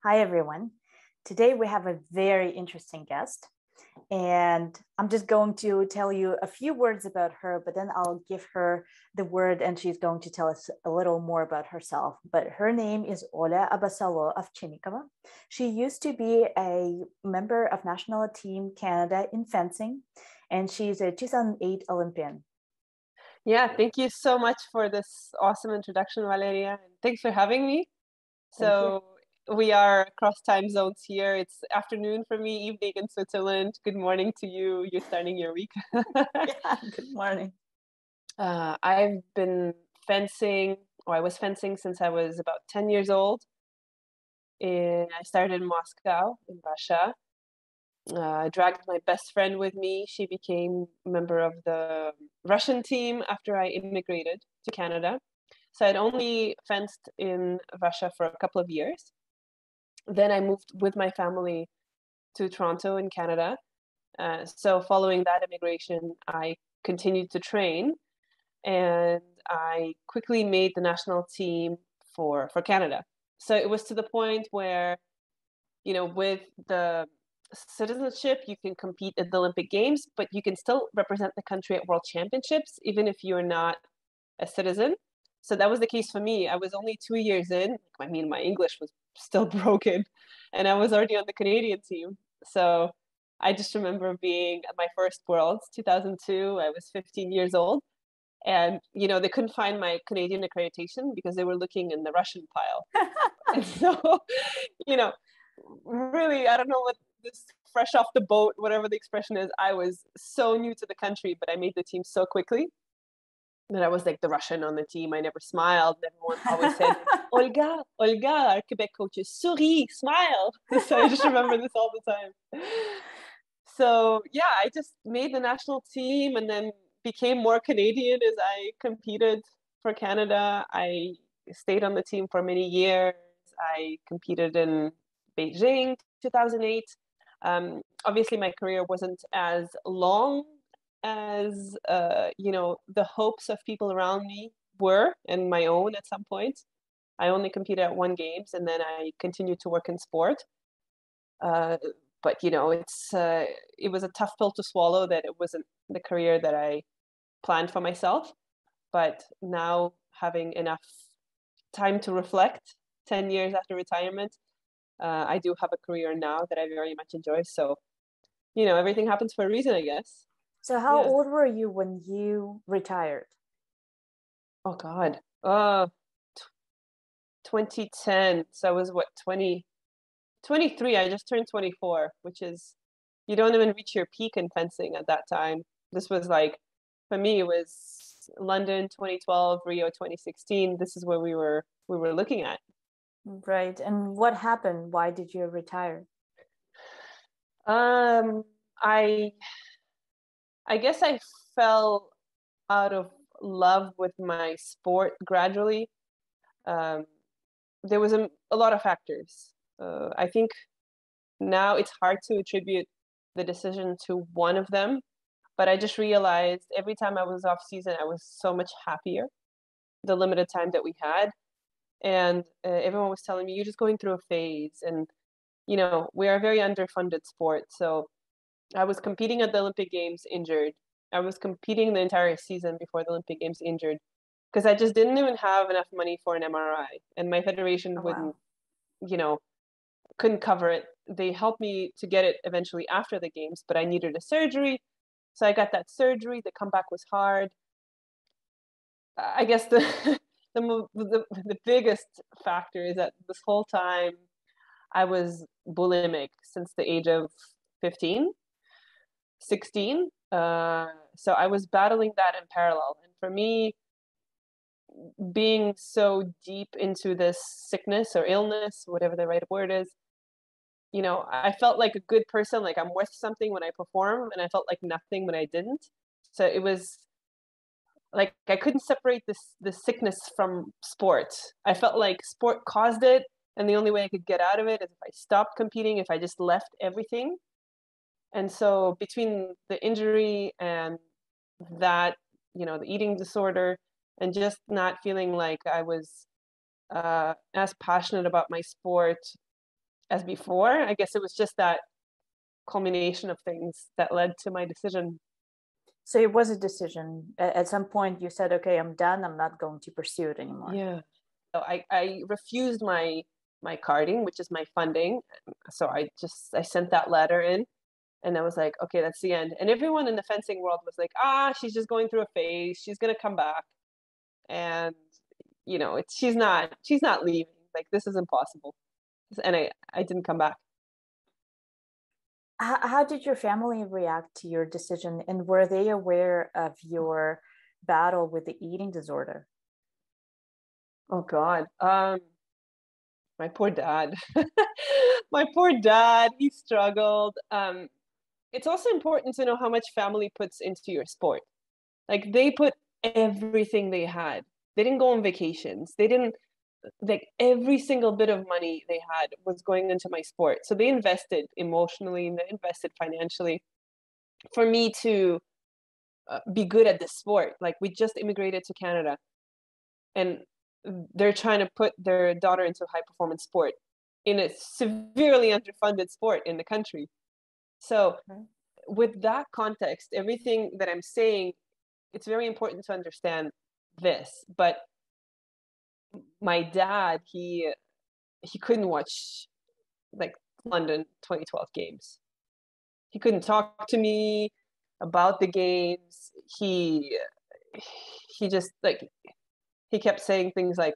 Hi, everyone. Today we have a very interesting guest, and I'm just going to tell you a few words about her, but then I'll give her the word and she's going to tell us a little more about herself. But her name is Olya Abasalo-Ovtchinnikova. She used to be a member of National Team Canada in fencing, and she's a 2008 Olympian. Yeah, thank you so much for this awesome introduction, Valeria. And thanks for having me. Thank you. So we are across time zones here. It's afternoon for me, evening in Switzerland. Good morning to you. You're starting your week. Yeah, good morning. I've been fencing, or I was fencing since I was about 10 years old. And I started in Moscow, in Russia. I dragged my best friend with me. She became a member of the Russian team after I immigrated to Canada. So I'd only fenced in Russia for a couple of years. Then I moved with my family to Toronto in Canada. So following that immigration, I continued to train, and I quickly made the national team for Canada. So it was to the point where, with the citizenship, you can compete at the Olympic Games, but you can still represent the country at World Championships, even if you're not a citizen. So that was the case for me. I was only 2 years in. I mean, my English was still broken, and I was already on the Canadian team. So I just remember being at my first Worlds, 2002. I was 15 years old, and they couldn't find my Canadian accreditation because they were looking in the Russian pile. And so, you know, really, I don't know what this fresh off the boat, whatever the expression is. I was so new to the country, but I made the team so quickly that I was like the Russian on the team. I never smiled. Everyone always said, Olga, Olga, our Quebec coaches, souris, smile. So I just remember this all the time. So yeah, I just made the national team and then became more Canadian as I competed for Canada. I stayed on the team for many years. I competed in Beijing 2008. Obviously, my career wasn't as long as the hopes of people around me were, and my own at some point. I only competed at one games, and then I continued to work in sport. But it was a tough pill to swallow that it wasn't the career that I planned for myself. But now having enough time to reflect, 10 years after retirement, I do have a career now that I very much enjoy. So, everything happens for a reason, I guess. So, how old were you when you retired? Oh, God. 2010. So I was what, 23. I just turned 24, which is, you don't even reach your peak in fencing at that time. This was like, for me, it was London 2012, Rio 2016. This is where we were looking at. Right. And what happened? Why did you retire? I guess I fell out of love with my sport gradually. There was a lot of factors. I think now it's hard to attribute the decision to one of them, but I just realized every time I was off season, I was so much happier, the limited time that we had. And everyone was telling me, you're just going through a phase. And, we are a very underfunded sport. So I was competing at the Olympic Games injured. I was competing the entire season before the Olympic Games injured because I just didn't even have enough money for an MRI. And my federation wouldn't, couldn't cover it. They helped me to get it eventually after the games, but I needed a surgery. So I got that surgery. The comeback was hard. I guess the biggest factor is that this whole time I was bulimic since the age of 15, 16. So I was battling that in parallel. And for me, being so deep into this sickness or illness, whatever the right word is, I felt like a good person, like I'm worth something when I perform, and I felt like nothing when I didn't. So it was like I couldn't separate this sickness from sport. I felt like sport caused it, and the only way I could get out of it is if I stopped competing, if I just left everything. And so between the injury and that, the eating disorder, and just not feeling like I was as passionate about my sport as before. I guess it was just that culmination of things that led to my decision. So it was a decision. At some point you said, okay, I'm done. I'm not going to pursue it anymore. Yeah. So I refused my carding, which is my funding. So I sent that letter in, and I was like, okay, that's the end. And everyone in the fencing world was like, she's just going through a phase. She's going to come back. And, she's not leaving. Like, this is impossible. And I didn't come back. How did your family react to your decision, and were they aware of your battle with the eating disorder? Oh God. My poor dad. My poor dad, he struggled. It's also important to know how much family puts into your sport. Like, they put everything they had. They didn't go on vacations. They didn't, like, every single bit of money they had was going into my sport. So they invested emotionally and they invested financially for me to be good at this sport. Like, we just immigrated to Canada, and they're trying to put their daughter into a high performance sport in a severely underfunded sport in the country. So with that context, everything that I'm saying, it's very important to understand this. But my dad, he couldn't watch, like, London 2012 games. He couldn't talk to me about the games. He just, like, he kept saying things like,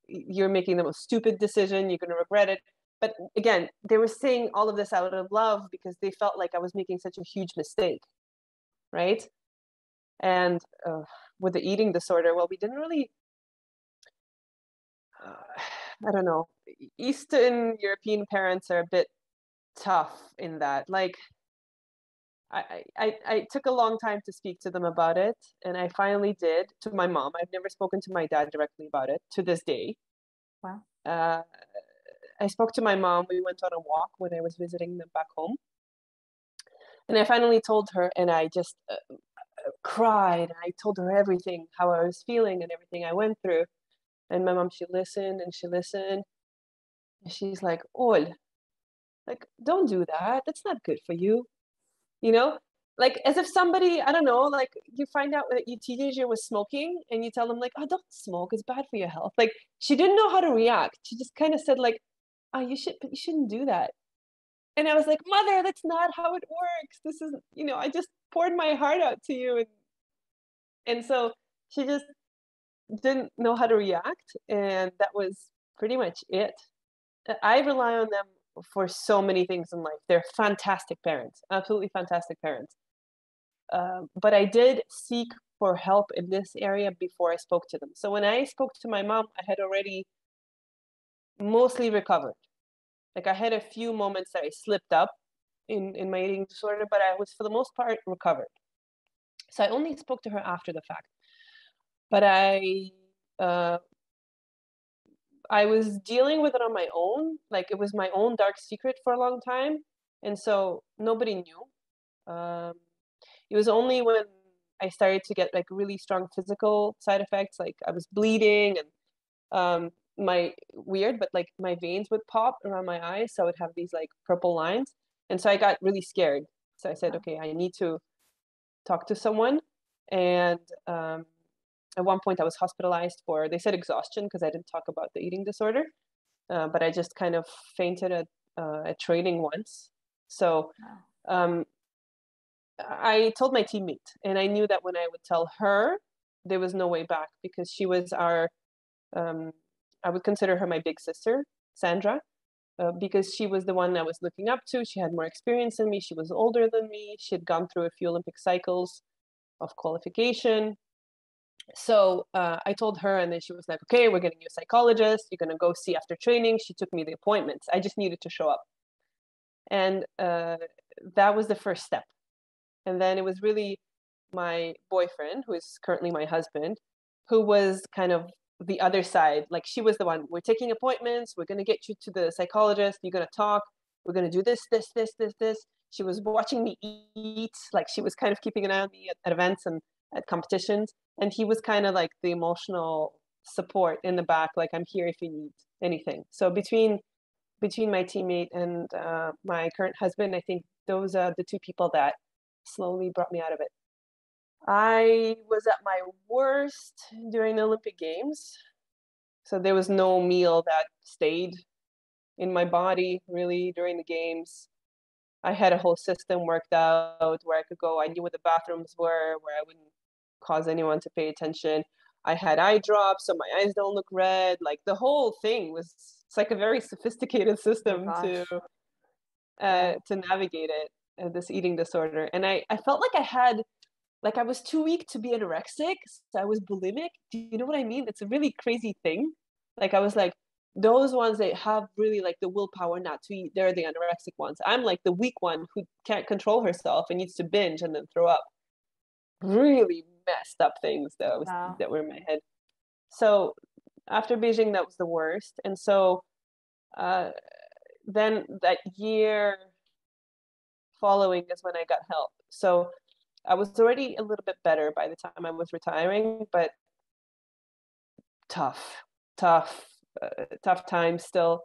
you're making the most stupid decision, you're going to regret it. But again, they were saying all of this out of love because they felt like I was making such a huge mistake, right? And with the eating disorder, well, we didn't really, I don't know, Eastern European parents are a bit tough in that. Like, I took a long time to speak to them about it, and I finally did, to my mom. I've never spoken to my dad directly about it to this day. Wow. I spoke to my mom. We went on a walk when I was visiting them back home. And I finally told her, and I just cried. I told her everything, how I was feeling and everything I went through. And my mom, she listened and she listened. And she's like, Ol, like, don't do that. That's not good for you. You know? Like, as if somebody, I don't know, like, you find out that your teenager was smoking and you tell them, like, oh, don't smoke. It's bad for your health. Like, she didn't know how to react. She just kind of said, like, oh, you shouldn't do that. And I was like, Mother, that's not how it works. This is, I just poured my heart out to you. And so she just didn't know how to react. And that was pretty much it. I rely on them for so many things in life. They're fantastic parents, absolutely fantastic parents. But I did seek for help in this area before I spoke to them. So when I spoke to my mom, I had already mostly recovered. Like, I had a few moments that I slipped up in my eating disorder, but I was for the most part recovered. So I only spoke to her after the fact. But I was dealing with it on my own. Like, it was my own dark secret for a long time. And so nobody knew. It was only when I started to get, like, really strong physical side effects, like I was bleeding and but like my veins would pop around my eyes. So I would have these, like, purple lines. And so I got really scared. So I said, okay, I need to talk to someone. And at one point I was hospitalized they said exhaustion because I didn't talk about the eating disorder. But I just kind of fainted at training once. So I told my teammate, and I knew that when I would tell her, there was no way back because she was I would consider her my big sister, Sandra, because she was the one I was looking up to. She had more experience than me. She was older than me. She had gone through a few Olympic cycles of qualification. So I told her, and then she was like, okay, we're getting you a psychologist. You're going to go see after training. She took me the appointments. I just needed to show up. And that was the first step. And then it was really my boyfriend, who is currently my husband, who was kind of the other side. Like, she was the one, we're taking appointments. We're going to get you to the psychologist. You're going to talk. We're going to do this. She was watching me eat. Like, she was kind of keeping an eye on me at events and at competitions. And he was kind of like the emotional support in the back. Like, I'm here if you need anything. So between between my teammate and my current husband, I think those are the two people that slowly brought me out of it. I was at my worst during the Olympic Games. So there was no meal that stayed in my body really during the games. I had a whole system worked out where I could go. I knew where the bathrooms were, where I wouldn't cause anyone to pay attention. I had eye drops so my eyes don't look red. Like the whole thing was, it's like a very sophisticated Oh system gosh. Yeah. to navigate it, this eating disorder. And I felt like I had, like I was too weak to be anorexic, so I was bulimic. Do you know what I mean? It's a really crazy thing. Like I was like, those ones that have really like the willpower not to eat, they're the anorexic ones. I'm like the weak one who can't control herself and needs to binge and then throw up. Really messed up things Wow. that were in my head. So after Beijing, that was the worst. And so uh, then that year following is when I got help. So I was already a little bit better by the time I was retiring, but tough, tough, tough times still.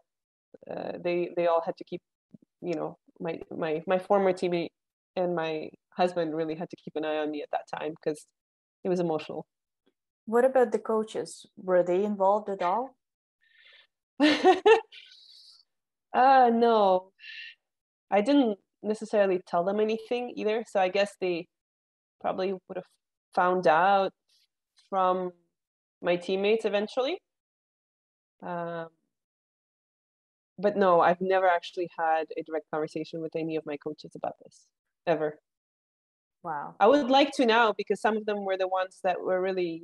They all had to keep, you know, my former teammate and my husband really had to keep an eye on me at that time because it was emotional. What about the coaches? Were they involved at all? No, I didn't necessarily tell them anything either. So I guess they probably would have found out from my teammates eventually. Um, but no, I've never actually had a direct conversation with any of my coaches about this ever. Wow. I would like to now because some of them were the ones that were really,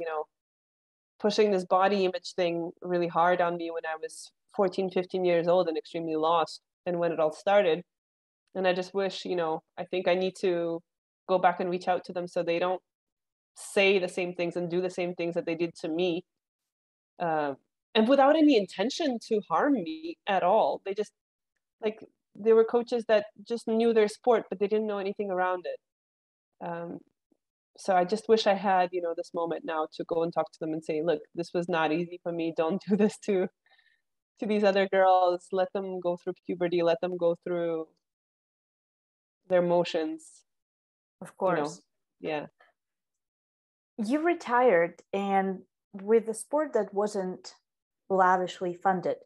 pushing this body image thing really hard on me when I was 14, 15 years old and extremely lost and when it all started. And I just wish, I think I need to go back and reach out to them so they don't say the same things and do the same things that they did to me. And without any intention to harm me at all. They just, like, they were coaches that just knew their sport, but they didn't know anything around it. So I just wish I had, this moment now to go and talk to them and say, look, this was not easy for me. Don't do this to these other girls. Let them go through puberty. Let them go through their emotions, Of course. Yeah. You retired, and with a sport that wasn't lavishly funded,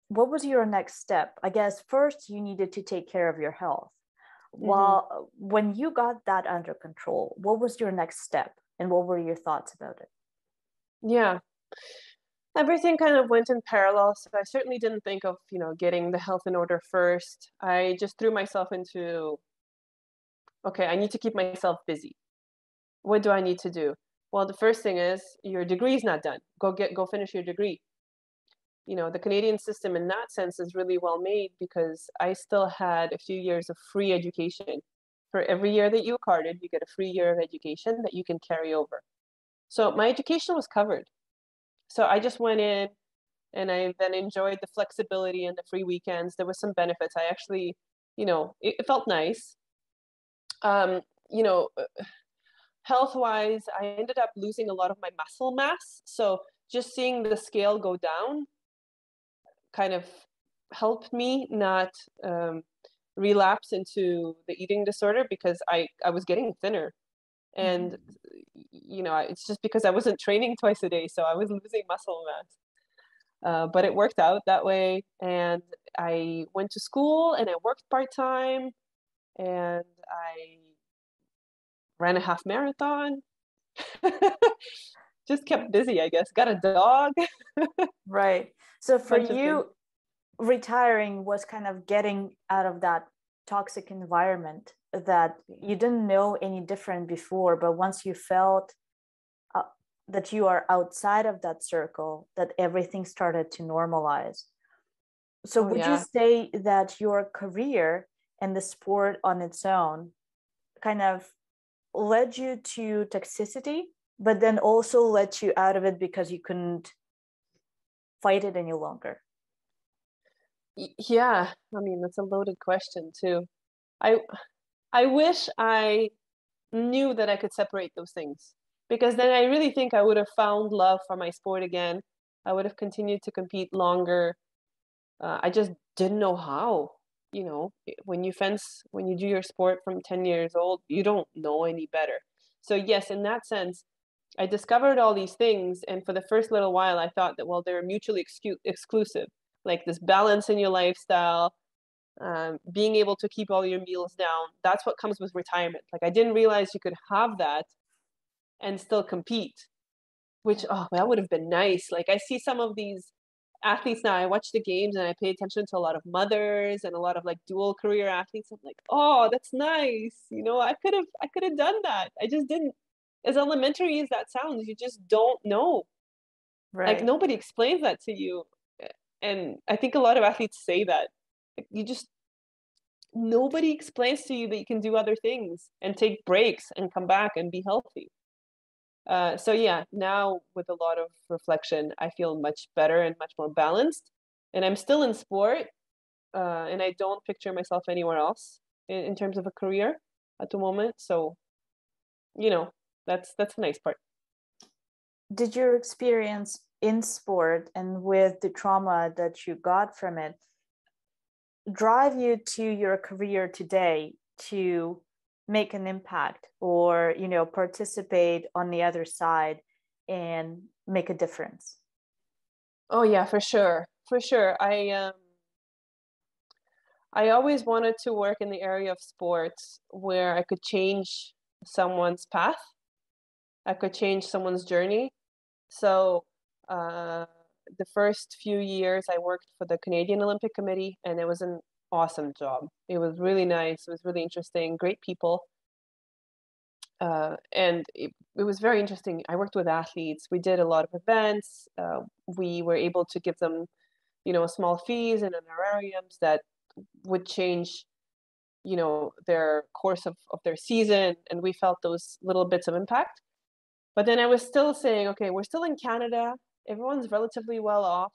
what was your next step? I guess first you needed to take care of your health. Mm-hmm. When you got that under control, what was your next step and what were your thoughts about it? Yeah. Everything kind of went in parallel. So I certainly didn't think of, getting the health in order first. I just threw myself into, okay, I need to keep myself busy. What do I need to do? Well, the first thing is your degree is not done. Go finish your degree. The Canadian system in that sense is really well made because I still had a few years of free education. For every year that you carded, you get a free year of education that you can carry over. So my education was covered. So I just went in and I then enjoyed the flexibility and the free weekends. There were some benefits. I actually, it felt nice. Um, you know, health wise, I ended up losing a lot of my muscle mass. So just seeing the scale go down kind of helped me not relapse into the eating disorder because I was getting thinner. And, it's just because I wasn't training twice a day. So I was losing muscle mass. But it worked out that way. And I went to school and I worked part-time and I ran a half marathon. Just kept busy, I guess. Got a dog. Right. So for Bunch of things. you, retiring was kind of getting out of that toxic environment that you didn't know any different before, but once you felt that you are outside of that circle, that everything started to normalize. So Oh would you yeah. say that your career and the sport on its own kind of led you to toxicity, but then also let you out of it because you couldn't fight it any longer? Yeah. I mean, that's a loaded question too. I I wish I knew that I could separate those things because then I really think I would have found love for my sport again. I would have continued to compete longer. I just didn't know how. When you fence, when you do your sport from 10 years old, you don't know any better. So yes, in that sense, I discovered all these things, and for the first little while, I thought that, well, they're mutually exclusive, like this balance in your lifestyle, being able to keep all your meals down. That's what comes with retirement. Like, I didn't realize you could have that and still compete, which, oh, that would have been nice. Like, I see some of these athletes now. I watch the games and I pay attention to a lot of mothers and a lot of like dual career athletes. I'm like, oh, that's nice. I could have done that. I just didn't. As elementary as that sounds, you just don't know. Like, Right. nobody explains that to you. And I think a lot of athletes say that. Like, nobody explains to you that you can do other things and take breaks and come back and be healthy. So yeah, now with a lot of reflection, I feel much better and much more balanced. And I'm still in sport, and I don't picture myself anywhere else in terms of a career at the moment. So, you know, that's a nice part. Did your experience in sport and with the trauma that you got from it drive you to your career today to make an impact, or participate on the other side and make a difference? Oh yeah, for sure, for sure. I always wanted to work in the area of sports where I could change someone's path. I could change someone's journey. So uh, the first few years I worked for the Canadian Olympic Committee, and it was an awesome job. It was really nice. It was really interesting. Great people. And it was very interesting. I worked with athletes. We did a lot of events. We were able to give them, small fees and honorariums that would change, their course of their season. And we felt those little bits of impact. But then I was still saying, okay, we're still in Canada. Everyone's relatively well off.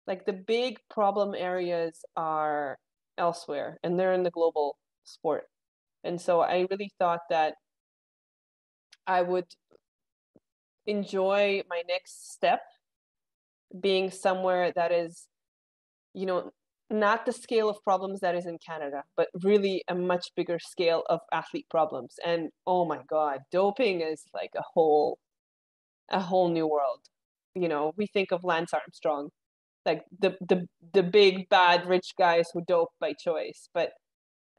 Like, the big problem areas are elsewhere, and they're in the global sport. And so I really thought that I would enjoy my next step being somewhere that is, not the scale of problems that is in Canada, but really a much bigger scale of athlete problems. And oh my God, doping is like a whole new world. We think of Lance Armstrong, like the big bad rich guys who dope by choice, but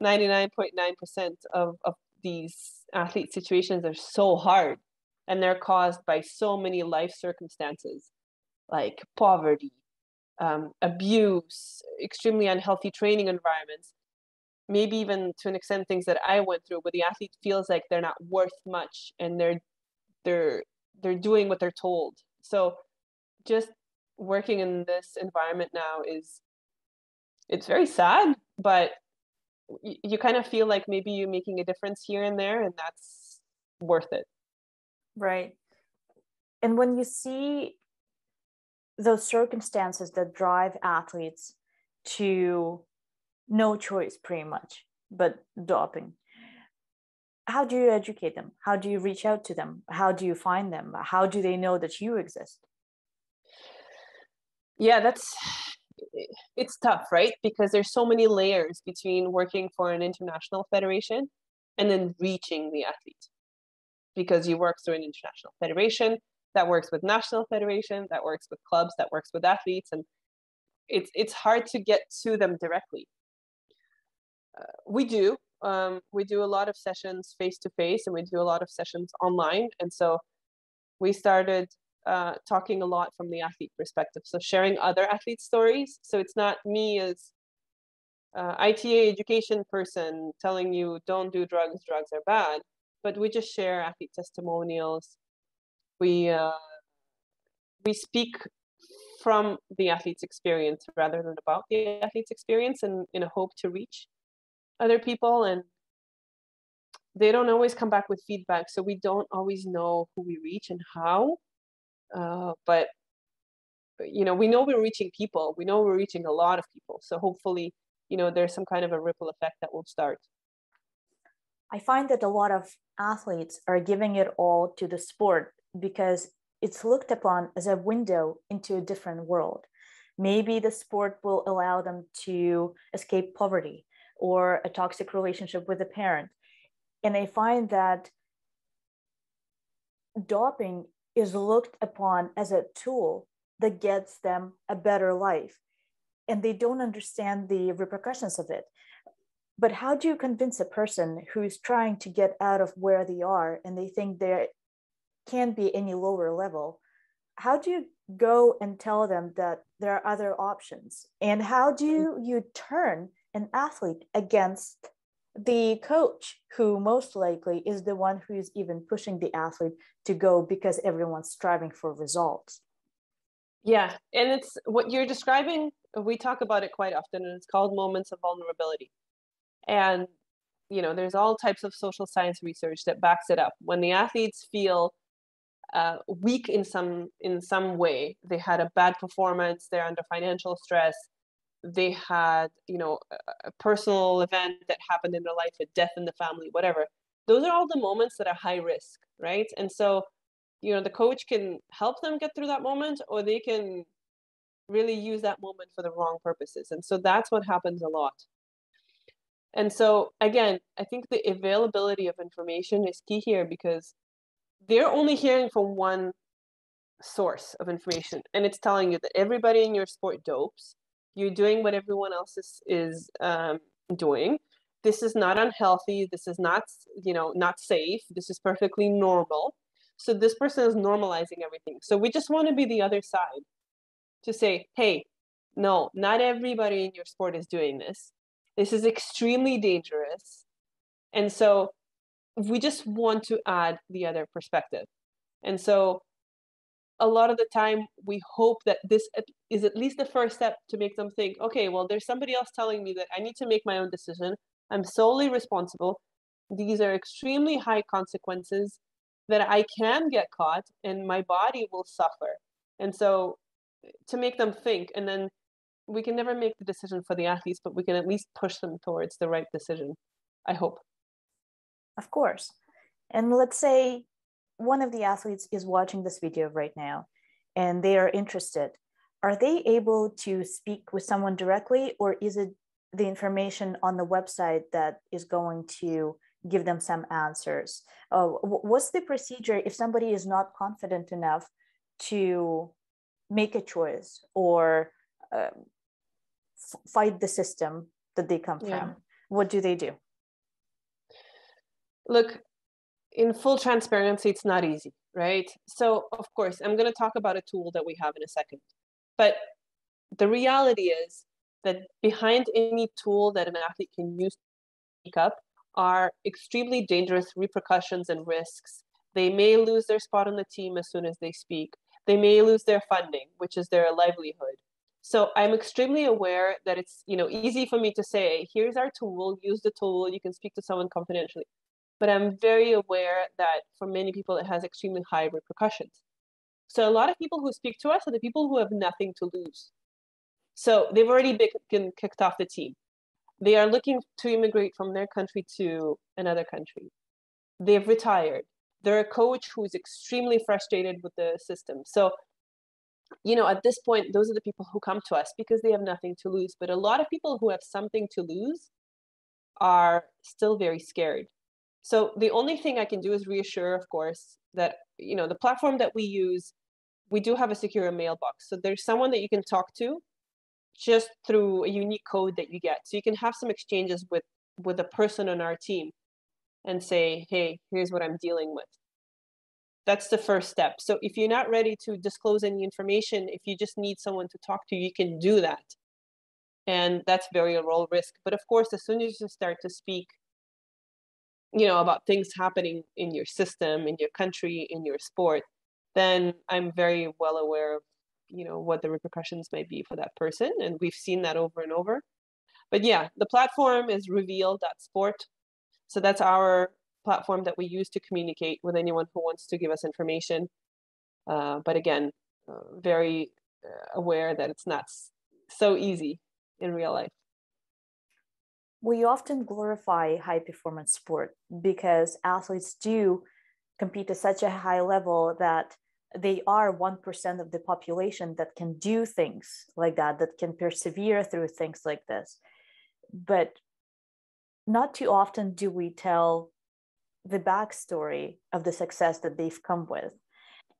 99.9% of these athlete situations are so hard, and they're caused by so many life circumstances, like poverty, abuse, extremely unhealthy training environments, maybe even to an extent things that I went through, where the athlete feels like they're not worth much and they're doing what they're told. So just working in this environment now it's very sad, but you kind of feel like maybe you're making a difference here and there, and that's worth it. Right. And when you see those circumstances that drive athletes to no choice pretty much but doping, how do you educate them? How do you reach out to them? How do you find them? How do they know that you exist? Yeah, it's tough, right? Because there's so many layers between working for an international federation and then reaching the athlete, because you work through an international federation that works with national federation, that works with clubs, that works with athletes, and it's hard to get to them directly. We do a lot of sessions face to face, and we do a lot of sessions online, and so we started talking a lot from the athlete perspective, so sharing other athlete stories. So it's not me as ITA education person telling you don't do drugs are bad, but we just share athlete testimonials. We speak from the athlete's experience rather than about the athlete's experience, and in a hope to reach other people. And they don't always come back with feedback, so we don't always know who we reach and how. But we know we're reaching people. We know we're reaching a lot of people. So hopefully, there's some kind of a ripple effect that will start. I find that a lot of athletes are giving it all to the sport because it's looked upon as a window into a different world. Maybe the sport will allow them to escape poverty or a toxic relationship with a parent. And I find that doping is looked upon as a tool that gets them a better life, and they don't understand the repercussions of it. But how do you convince a person who's trying to get out of where they are and they think there can't be any lower level? How do you go and tell them that there are other options? And how do you turn an athlete against the coach, who most likely is the one who is even pushing the athlete to go because everyone's striving for results? Yeah, and it's what you're describing. We talk about it quite often, and it's called moments of vulnerability. And there's all types of social science research that backs it up. When the athletes feel weak in some way, they had a bad performance, they're under financial stress, they had a personal event that happened in their life, a death in the family, whatever. Those are all the moments that are high risk, right? And so the coach can help them get through that moment, or they can really use that moment for the wrong purposes. And so that's what happens a lot. And so again, I think the availability of information is key here, because they're only hearing from one source of information, and it's telling you that everybody in your sport dopes. You're doing what everyone else is doing. This is not unhealthy. This is not not safe. This is perfectly normal. So this person is normalizing everything. So we just want to be the other side to say, hey, no, not everybody in your sport is doing this. This is extremely dangerous. And so we just want to add the other perspective. And so a lot of the time, we hope that this is at least the first step to make them think, okay, well, there's somebody else telling me that I need to make my own decision. I'm solely responsible. These are extremely high consequences, that I can get caught and my body will suffer. And so to make them think, and then we can never make the decision for the athletes, but we can at least push them towards the right decision, I hope. Of course. And let's say one of the athletes is watching this video right now and they are interested. Are they able to speak with someone directly, or is it the information on the website that is going to give them some answers? What's the procedure if somebody is not confident enough to make a choice or fight the system that they come from? What do they do? Look, in full transparency, it's not easy, right? So of course, I'm going to talk about a tool that we have in a second. But the reality is that behind any tool that an athlete can use to speak up are extremely dangerous repercussions and risks. They may lose their spot on the team as soon as they speak. They may lose their funding, which is their livelihood. So I'm extremely aware that it's easy for me to say, here's our tool, use the tool, you can speak to someone confidentially. But I'm very aware that for many people, it has extremely high repercussions. So a lot of people who speak to us are the people who have nothing to lose. So they've already been kicked off the team. They are looking to immigrate from their country to another country. They've retired. They're a coach who's extremely frustrated with the system. So, at this point, those are the people who come to us because they have nothing to lose. But a lot of people who have something to lose are still very scared. So the only thing I can do is reassure, of course, that, the platform that we use, we do have a secure mailbox. So there's someone that you can talk to just through a unique code that you get. So you can have some exchanges with a person on our team and say, hey, here's what I'm dealing with. That's the first step. So if you're not ready to disclose any information, if you just need someone to talk to, you can do that. And that's very low risk. But of course, as soon as you start to speak, about things happening in your system, in your country, in your sport, then I'm very well aware of, what the repercussions might be for that person. And we've seen that over and over. But yeah, the platform is reveal.sport. So that's our platform that we use to communicate with anyone who wants to give us information. But again, very aware that it's not so easy in real life. We often glorify high performance sport because athletes do compete at such a high level that they are 1% of the population that can do things like that, that can persevere through things like this. But not too often do we tell the backstory of the success that they've come with.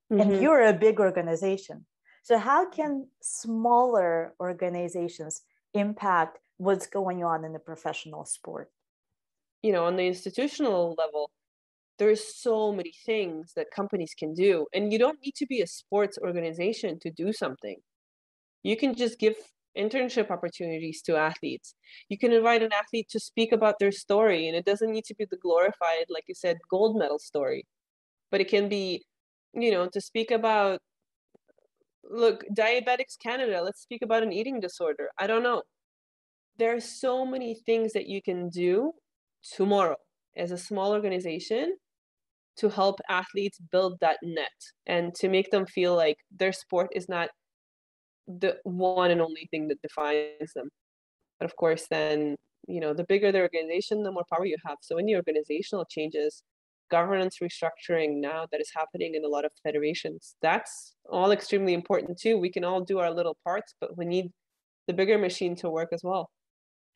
And you're a big organization. So how can smaller organizations impact what's going on in the professional sport? You know, on the institutional level, there's so many things that companies can do. And you don't need to be a sports organization to do something. You can just give internship opportunities to athletes. You can invite an athlete to speak about their story, and it doesn't need to be the glorified, like you said, gold medal story. But it can be, you know, to speak about, look, Diabetics Canada, let's speak about an eating disorder. I don't know. There are so many things that you can do tomorrow as a small organization to help athletes build that net and to make them feel like their sport is not the one and only thing that defines them. But of course, then, you know, the bigger the organization, the more power you have. So any organizational changes, governance restructuring now that is happening in a lot of federations, that's all extremely important too. We can all do our little parts, but we need the bigger machine to work as well.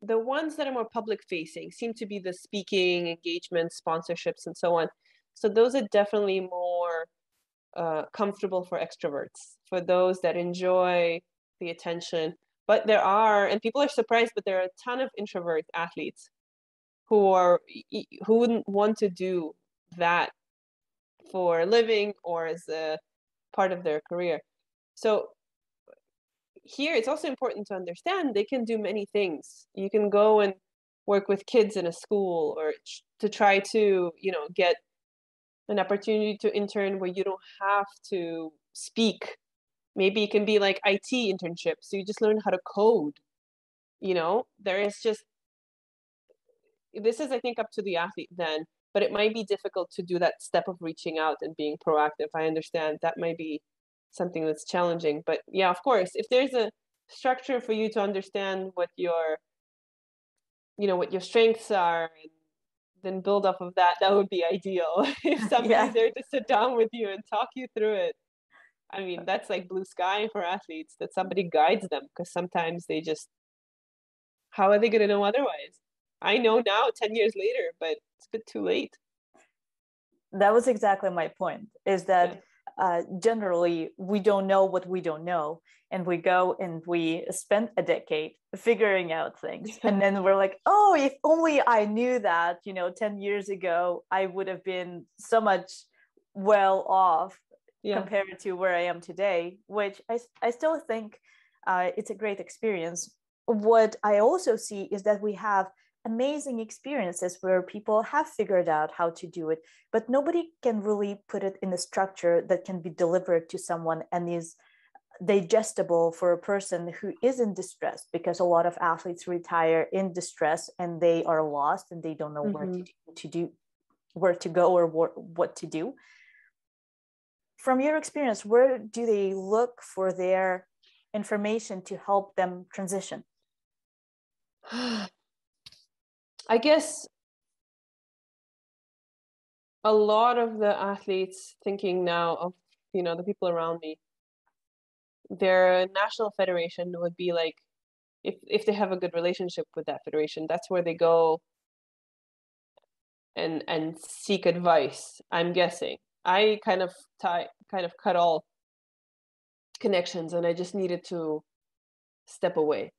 The ones that are more public facing seem to be the speaking, engagement, sponsorships, and so on. So those are definitely more comfortable for extroverts, for those that enjoy the attention. But there are, and people are surprised, but there are a ton of introvert athletes who wouldn't want to do that for a living or as a part of their career. So here it's also important to understand they can do many things. You can go and work with kids in a school, or to try to, you know, get an opportunity to intern where you don't have to speak. Maybe it can be like IT internship, so you just learn how to code. You know, there is just, this is, I think, up to the athlete then, but it might be difficult to do that step of reaching out and being proactive. I understand that might be something that's challenging, but yeah, of course, if there's a structure for you to understand what your, you know, what your strengths are, and then build off of that, that would be ideal. If somebody's there to sit down with you and talk you through it, I mean, that's like blue sky for athletes, that somebody guides them, because sometimes they just, how are they going to know otherwise? I know now 10 years later, but it's a bit too late. That was exactly my point, is that generally we don't know what we don't know. And we go and we spend a decade figuring out things. And then we're like, oh, if only I knew that, you know, 10 years ago, I would have been so much well off compared to where I am today, which I still think it's a great experience. What I also see is that we have amazing experiences where people have figured out how to do it, but nobody can really put it in a structure that can be delivered to someone and is digestible for a person who is in distress, because a lot of athletes retire in distress and they are lost and they don't know where to go or what to do. From your experience, where do they look for their information to help them transition? I guess a lot of the athletes thinking now of, you know, the people around me, their national federation would be like, if they have a good relationship with that federation, that's where they go and seek advice, I'm guessing. I kind of cut all connections, and I just needed to step away.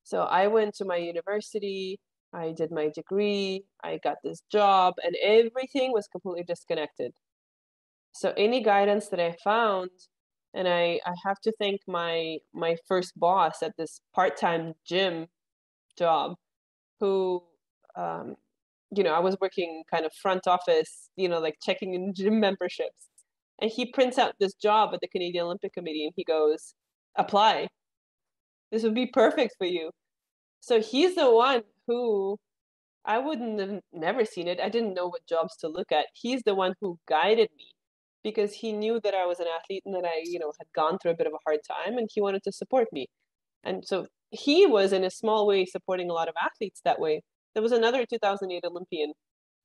So I went to my university, I did my degree, I got this job, and everything was completely disconnected. So any guidance that I found, and I have to thank my first boss at this part-time gym job, who, you know, I was working kind of front office, you know, like checking in gym memberships. And he prints out this job at the Canadian Olympic Committee, and he goes, apply. This would be perfect for you. So he's the one who, I wouldn't have never seen it. I didn't know what jobs to look at. He's the one who guided me, because he knew that I was an athlete and that I, you know, had gone through a bit of a hard time, and he wanted to support me. And so he was in a small way supporting a lot of athletes that way. There was another 2008 Olympian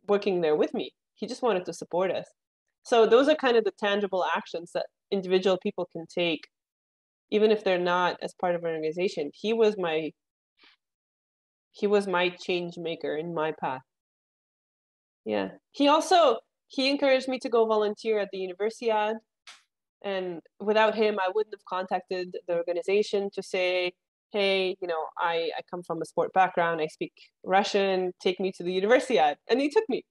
working there with me. He just wanted to support us. So those are kind of the tangible actions that individual people can take, even if they're not as part of an organization. He was my change maker in my path. Yeah. He encouraged me to go volunteer at the Universiad. And without him, I wouldn't have contacted the organization to say, hey, I come from a sport background. I speak Russian. Take me to the Universiad. And he took me.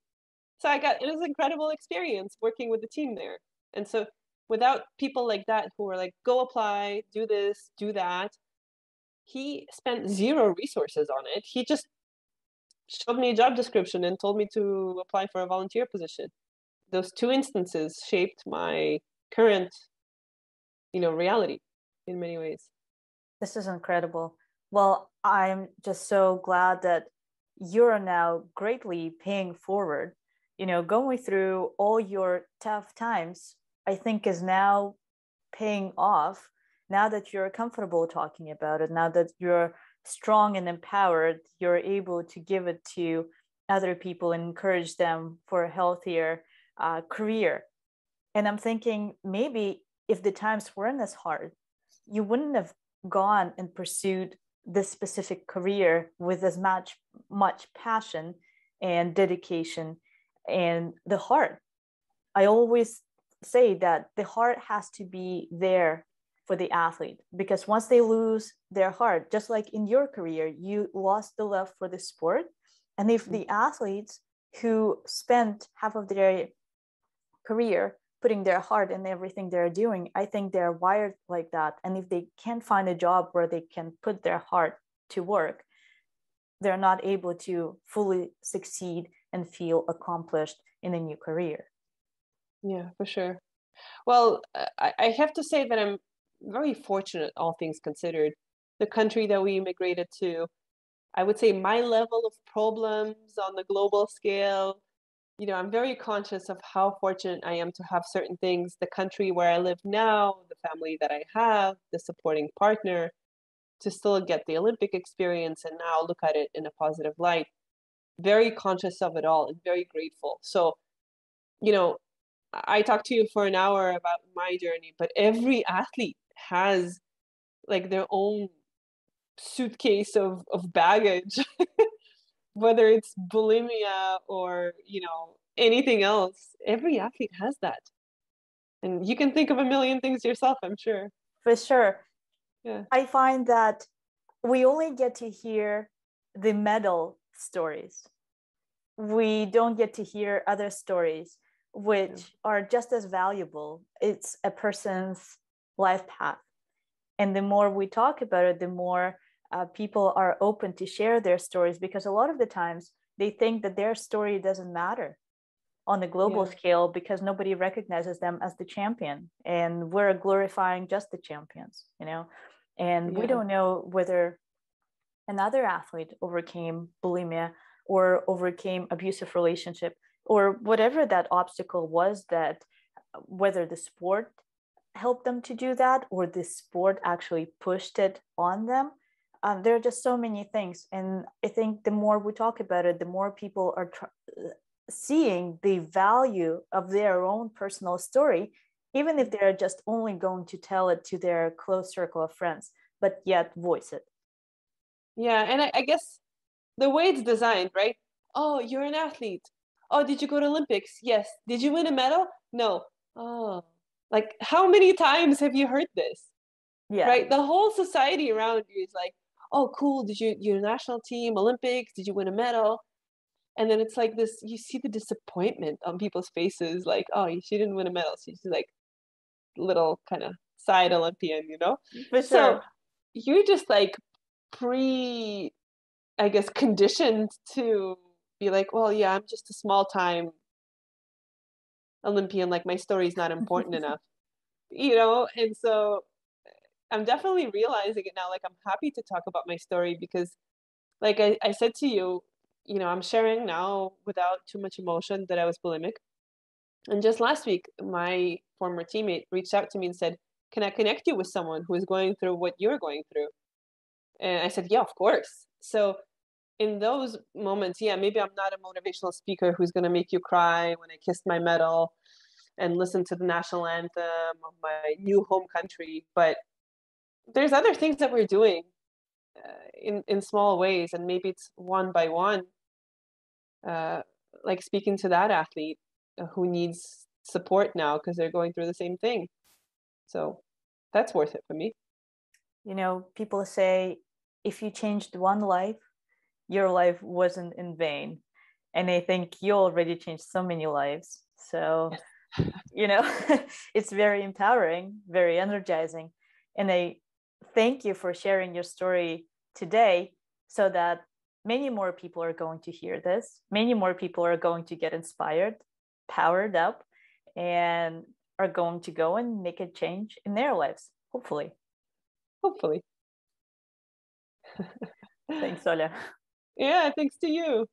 So it was an incredible experience working with the team there. And so without people like that who were like, go apply, do this, do that, he spent zero resources on it. He just showed me a job description and told me to apply for a volunteer position. Those two instances shaped my current, reality in many ways. This is incredible. Well, I'm just so glad that you're now greatly paying forward. Going through all your tough times, I think is now paying off now that you're comfortable talking about it, now that you're strong and empowered, you're able to give it to other people and encourage them for a healthier career. And I'm thinking maybe if the times weren't as hard, you wouldn't have gone and pursued this specific career with as much passion and dedication and the heart. I always say that the heart has to be there for the athlete, because once they lose their heart, just like in your career, you lost the love for the sport. And if the athletes who spent half of their career putting their heart in everything they're doing, I think they're wired like that. And if they can't find a job where they can put their heart to work, they're not able to fully succeed and feel accomplished in a new career. Yeah, for sure. Well, I have to say that I'm very fortunate, all things considered. The country that we immigrated to, I would say my level of problems on the global scale, I'm very conscious of how fortunate I am to have certain things. The country where I live now, the family that I have, the supporting partner, to still get the Olympic experience and now look at it in a positive light. Very conscious of it all and very grateful. So, I talked to you for an hour about my journey, but every athlete has like their own suitcase of baggage, whether it's bulimia or, anything else. Every athlete has that. And you can think of a million things yourself, I'm sure. For sure. Yeah. I find that we only get to hear the medal stories. We don't get to hear other stories which are just as valuable. It's a person's life path. And the more we talk about it, the more people are open to share their stories, because a lot of the times they think that their story doesn't matter on the global scale because nobody recognizes them as the champion. And we're glorifying just the champions, and we don't know whether another athlete overcame bulimia or overcame abusive relationship or whatever that obstacle was, that whether the sport helped them to do that or the sport actually pushed it on them. There are just so many things. And I think the more we talk about it, the more people are seeing the value of their own personal story, even if they're just only going to tell it to their close circle of friends, but yet voice it. Yeah, and I guess the way it's designed, right? Oh, you're an athlete. Oh, did you go to Olympics? Yes. Did you win a medal? No. Oh, like how many times have you heard this? Yeah. Right? The whole society around you is like, oh, cool. Did your national team, Olympics? Did you win a medal? And then it's like this, you see the disappointment on people's faces, like, oh, she didn't win a medal. She's like little kind of side Olympian, For sure. So you're just like I guess, conditioned to be like, well, yeah, I'm just a small time Olympian. Like my story's not important enough, And so I'm definitely realizing it now. Like I'm happy to talk about my story because, like I said to you, I'm sharing now without too much emotion that I was bulimic. And just last week, my former teammate reached out to me and said, can I connect you with someone who is going through what you're going through? And I said, yeah, of course. So in those moments, yeah, maybe I'm not a motivational speaker who's going to make you cry when I kissed my medal, and listen to the national anthem of my new home country. But there's other things that we're doing in small ways, and maybe it's one by one, uh, like speaking to that athlete who needs support now because they're going through the same thing. So that's worth it for me. You know, people say if you changed one life, your life wasn't in vain. And I think you already changed so many lives. So, you know, it's very empowering, very energizing. And I thank you for sharing your story today so that many more people are going to hear this. Many more people are going to get inspired, powered up, and are going to go and make a change in their lives, hopefully. Hopefully. Thanks, Olya. Yeah, thanks to you.